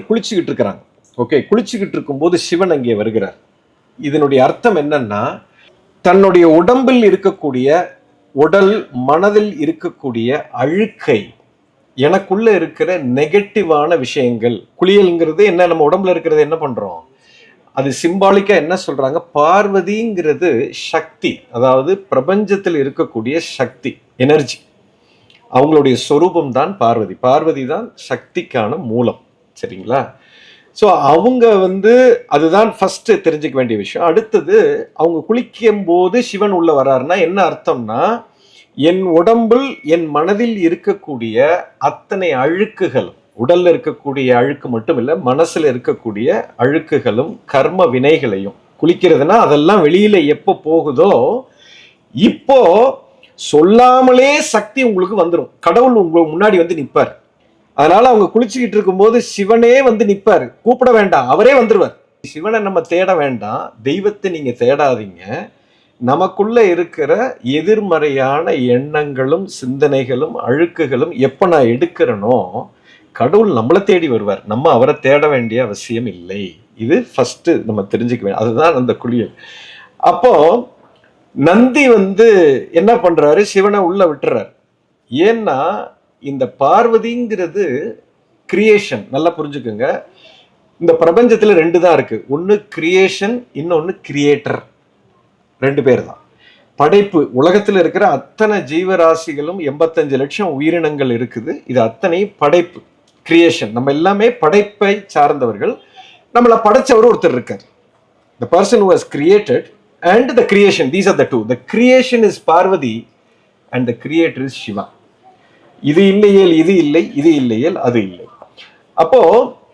பார்வதி குளிச்சுக்கிட்டு இருக்கிறாங்க. ஓகே, குளிச்சுக்கிட்டு இருக்கும்போது சிவன் அங்கே வருகிறார். இதனுடைய அர்த்தம் என்னன்னா, தன்னுடைய உடம்பில் இருக்கக்கூடிய உடல் மனதில் இருக்கக்கூடிய அழுக்கை, எனக்குள்ள இருக்கிற நெகட்டிவான விஷயங்கள், குளியல்ங்கிறது என்ன, நம்ம உடம்புல இருக்கிறது என்ன பண்றோம், அது சிம்பாலிக்கா என்ன சொல்றாங்க, பார்வதிங்கிறது சக்தி, அதாவது பிரபஞ்சத்தில் இருக்கக்கூடிய சக்தி, எனர்ஜி. அவங்களுடைய சொரூபம் தான் பார்வதி. பார்வதி தான் சக்திக்கான மூலம். சரிங்களா? ஸோ அவங்க அதுதான் ஃபர்ஸ்ட் தெரிஞ்சுக்க வேண்டிய விஷயம். அடுத்தது, அவங்க குளிக்கும் போது சிவன் உள்ள வர்றாருன்னா என்ன அர்த்தம்னா, என் உடம்பில் என் மனதில் இருக்கக்கூடிய அத்தனை அழுக்குகள், உடல்ல இருக்கக்கூடிய அழுக்கு மட்டும் இல்லை, மனசுல இருக்கக்கூடிய அழுக்குகளும் கர்ம வினைகளையும், குளிக்கிறதுனா அதெல்லாம் வெளியில எப்போ போகுதோ, இப்போ சொல்லாமலே சக்தி உங்களுக்கு வந்துடும். கடவுள் உங்களுக்கு முன்னாடி நிற்பார். அதனால அவங்க குளிச்சுக்கிட்டு இருக்கும்போது சிவனே நிற்பார். கூப்பிட வேண்டாம், அவரே வந்துருவார். சிவனை நம்ம தேட வேண்டாம், தெய்வத்தை நீங்க தேடாதீங்க. நமக்குள்ள இருக்கிற எதிர்மறையான எண்ணங்களும் சிந்தனைகளும் அழுக்குகளும் எப்ப நான் எடுக்கிறனோ, கடவுள் நம்மளை தேடி வருவார். நம்ம அவரை தேட வேண்டிய அவசியம் இல்லை. இது ஃபர்ஸ்ட் நம்ம தெரிஞ்சுக்க வேண்டும். அதுதான் அந்த குளியல். அப்போ நந்தி என்ன பண்றாரு, சிவனை உள்ள விட்டுறாரு. ஏன்னா இந்த பார்வதிங்கிறது கிரியேஷன். நல்லா புரிஞ்சுக்குங்க, இந்த பிரபஞ்சத்துல ரெண்டு தான் இருக்கு. ஒன்னு கிரியேஷன், இன்னொன்னு கிரியேட்டர். ரெண்டு பேர் தான். படைப்பு, உலகத்துல இருக்கிற அத்தனை ஜீவராசிகளும் 85 லட்சம் உயிரினங்கள் இருக்குது. இது அத்தனை படைப்பு, கிரியேஷன். நம்ம எல்லாமே படைப்பை சார்ந்தவர்கள். நம்மளை படைச்சவர் ஒருத்தர் இருக்கார். The person who has created and the creation, these are the two. The creation is Parvati and the creator is Shiva. இது இல்லையேல் இது இல்லை, இது இல்லையேல் அது இல்லை. அப்போ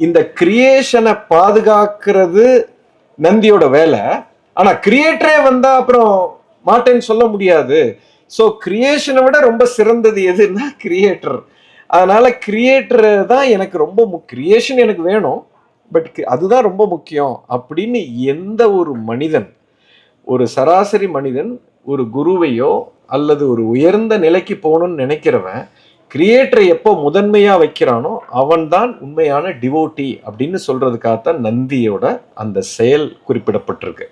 இந்த கிரியேஷனை பாதுகாக்கிறது நந்தியோட வேலை. ஆனா கிரியேட்டரே வந்தா அப்புறம் மாட்டேன்னு சொல்ல முடியாது. ஸோ கிரியேஷனை விட ரொம்ப சிறந்தது எதுன்னா கிரியேட்டர். அதனால கிரியேட்டர் தான் எனக்கு ரொம்ப கிரியேஷன் எனக்கு வேணும், பட் அதுதான் ரொம்ப முக்கியம் அப்படின்னு எந்த ஒரு மனிதன், ஒரு சராசரி மனிதன் ஒரு குருவையோ அல்லது ஒரு உயர்ந்த நிலைக்கு போகணும்னு நினைக்கிறவன் கிரியேட்டரை எப்போ முதன்மையா வைக்கிறானோ அவன் தான் உண்மையான டிவோட்டி அப்படின்னு சொல்றதுக்காகத்தான் நந்தியோட அந்த செயல் குறிப்பிடப்பட்டிருக்கு.